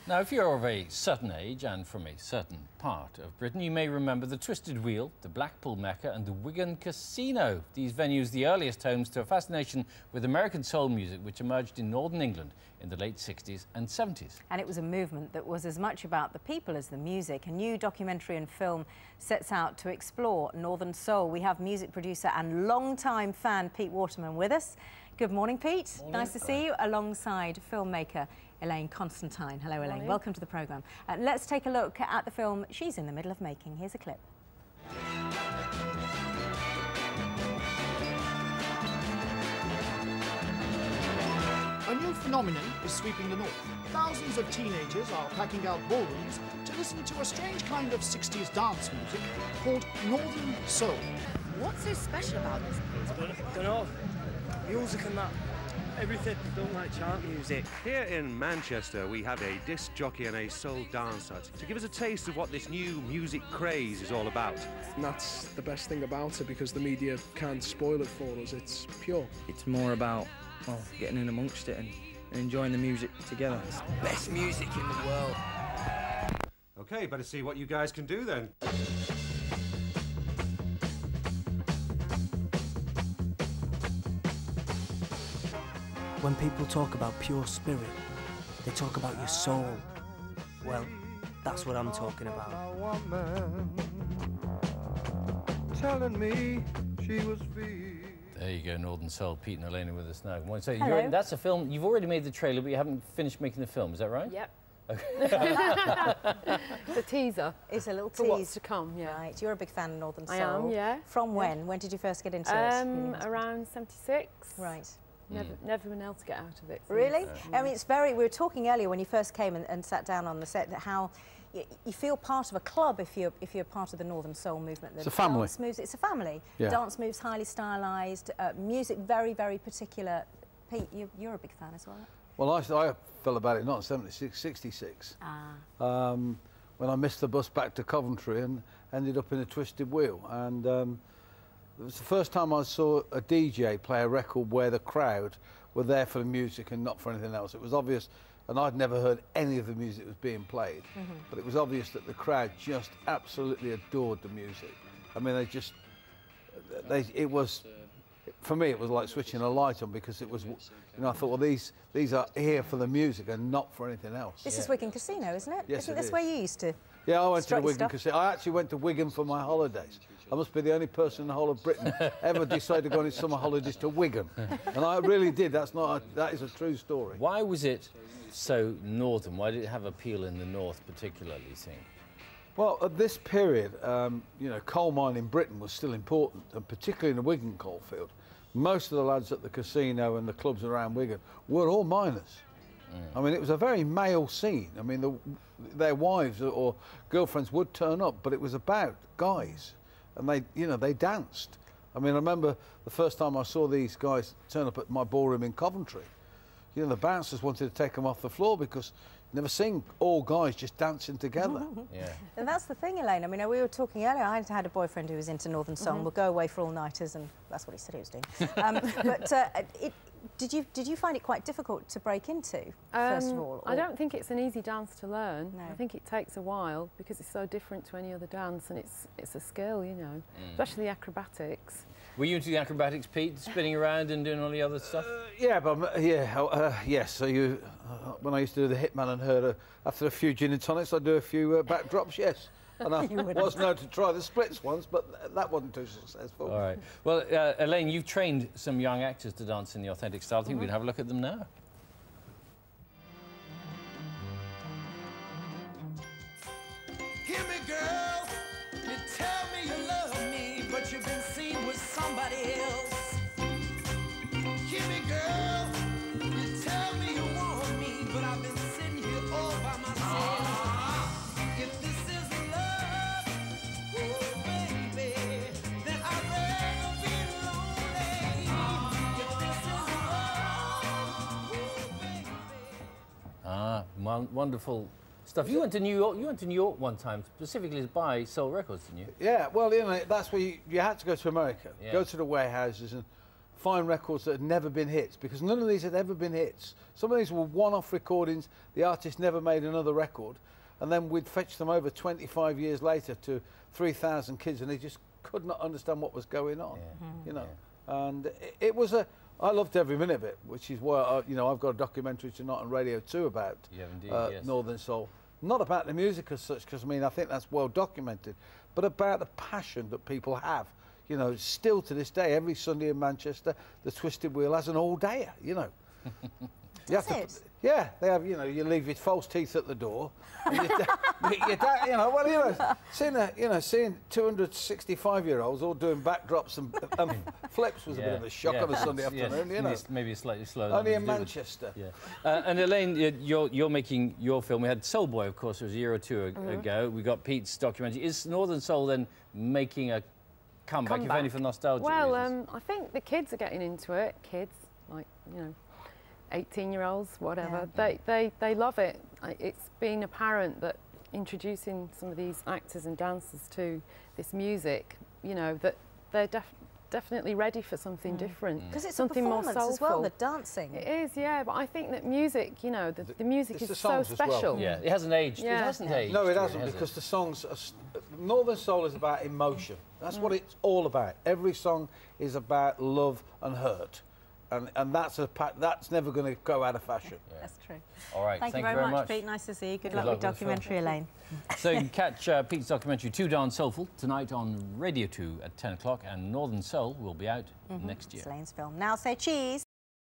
Now, if you're of a certain age and from a certain part of Britain, you may remember the Twisted Wheel, the Blackpool Mecca and the Wigan Casino. These venues the earliest homes to a fascination with American soul music which emerged in northern England in the late 60s and 70s. And it was a movement that was as much about the people as the music. A new documentary and film sets out to explore northern soul. We have music producer and long-time fan Pete Waterman with us. Good morning, Pete. Morning. Nice to see you, alongside filmmaker Elaine Costantine. Hello, Elaine. Morning. Welcome to the programme. Let's take a look at the film she's in the middle of making. Here's a clip. A new phenomenon is sweeping the north. Thousands of teenagers are packing out ballrooms to listen to a strange kind of 60s dance music called Northern Soul. What's so special about this? I don't know. Music and that. Everything. I don't like chant music. Here in Manchester, we have a disc jockey and a soul dancer to give us a taste of what this new music craze is all about. And that's the best thing about it, because the media can't spoil it for us. It's pure. It's more about, well, getting in amongst it and enjoying the music together. It's the best music in the world. OK, better see what you guys can do then. When people talk about pure spirit, they talk about your soul. Well, that's what I'm talking about. Telling me she was free. There you go, Northern Soul. Pete and Elaine are with us now. So Hello. that's a film. You've already made the trailer, but you haven't finished making the film. Is that right? Yep. Okay. It's a teaser. It's a little For tease. what's to come, yeah. Right. You're a big fan of Northern Soul. I am, yeah. From when? When did you first get into it? Around 76. Right. Never been able to get out of it. Really? I mean, it's very... We were talking earlier when you first came and sat down on the set, that how you feel part of a club if you're part of the Northern Soul movement. It's a family. Dance moves, it's a family. Yeah. Dance moves highly stylised, music very, very particular. Pete, you're a big fan as well. Well, I felt about it not in 76, 66. When I missed the bus back to Coventry and ended up in a Twisted Wheel. And it was the first time I saw a DJ play a record where the crowd were there for the music and not for anything else. It was obvious, and I'd never heard any of the music that was being played, but it was obvious that the crowd just absolutely adored the music. I mean, it was, for me, it was like switching a light on, because it was, you know, I thought, well, these are here for the music and not for anything else. This is Wigan Casino, isn't it? Yes, Isn't it this is. where you used to? Yeah, I went to the strut your Wigan stuff? Casino. I actually went to Wigan for my holidays. I must be the only person in the whole of Britain ever decided to go on his summer holidays to Wigan. And I really did. That is a true story. Why was it so northern? Why did it have appeal in the north particularly, you think? Well, at this period, you know, coal mining in Britain was still important, and particularly in the Wigan coalfield. Most of the lads at the casino and the clubs around Wigan were all miners. I mean, it was a very male scene. I mean, their wives or girlfriends would turn up, but it was about guys, and they danced. I mean, I remember the first time I saw these guys turn up at my ballroom in Coventry. You know, the bouncers wanted to take them off the floor because you've never seen all guys just dancing together. Yeah. And that's the thing, Elaine. I mean, we were talking earlier. I had a boyfriend who was into Northern Soul. We'll go away for all-nighters, and that's what he said he was doing. Did you find it quite difficult to break into, first of all? I don't think it's an easy dance to learn. No. I think it takes a while because it's so different to any other dance, and it's a skill, you know, especially the acrobatics. Were you into the acrobatics, Pete, spinning around and doing all the other stuff? Yeah, but yes. So when I used to do the Hitman and her, after a few gin and tonics, I'd do a few backdrops. Yes. And I was known to try the splits once, but that wasn't too successful. All right. Well, Elaine, you've trained some young actors to dance in the authentic style. I think we'd have a look at them now. Hear me, girl. You tell me you love me, but you've been seen with somebody else. Hear me, girl. You tell me you want me, but I've been sitting here all by myself. If this is love, oh baby, then I'd rather be lonely. If this is love, oh baby. Ah, wonderful stuff. You went to New York. You went to New York one time specifically to buy Soul Records, didn't you? Yeah. Well, you know, that's where you had to go to America, Yeah. go to the warehouses and find records that had never been hits, because none of these had ever been hits. Some of these were one-off recordings. The artist never made another record, and then we'd fetch them over 25 years later to 3,000 kids, and they just could not understand what was going on, you know. And it was I loved every minute of it, which is why you know, I've got a documentary tonight on Radio 2 about yes. Northern Soul. Not about the music as such, because I mean I think that's well documented, but about the passion that people have. You know, still to this day, every Sunday in Manchester, the Twisted Wheel has an all-dayer. You know. Yeah, they have. You know, you leave your false teeth at the door. And you know, well, you know, seeing 265-year-olds all doing backdrops and flips was a bit of a shock on a Sunday afternoon. You know, maybe slightly slow. Only in Manchester. Yeah. And Elaine, you're making your film. We had Soul Boy, of course, it was a year or two ago. We got Pete's documentary. Is Northern Soul then making a comeback, if only for nostalgia reasons? I think the kids are getting into it. Kids, like, you know, 18-year-olds, whatever, they love it. It's been apparent that introducing some of these actors and dancers to this music, you know, that they're definitely ready for something different. Because it's something a performance more soulful as well, the dancing. It is, yeah, but I think that music, you know, the music is so special. Well. Yeah, it hasn't aged. Yeah. It hasn't aged. No, it hasn't, because the songs Northern Soul is about emotion. That's what it's all about. Every song is about love and hurt. And that's never going to go out of fashion. Yeah. That's true. All right, thank you very much, Pete. Nice to see you. Good luck with documentary, Elaine. So you can catch Pete's documentary, Too Darn Soulful, tonight on Radio 2 at 10 o'clock, and Northern Soul will be out next year. It's Elaine's film. Now say cheese.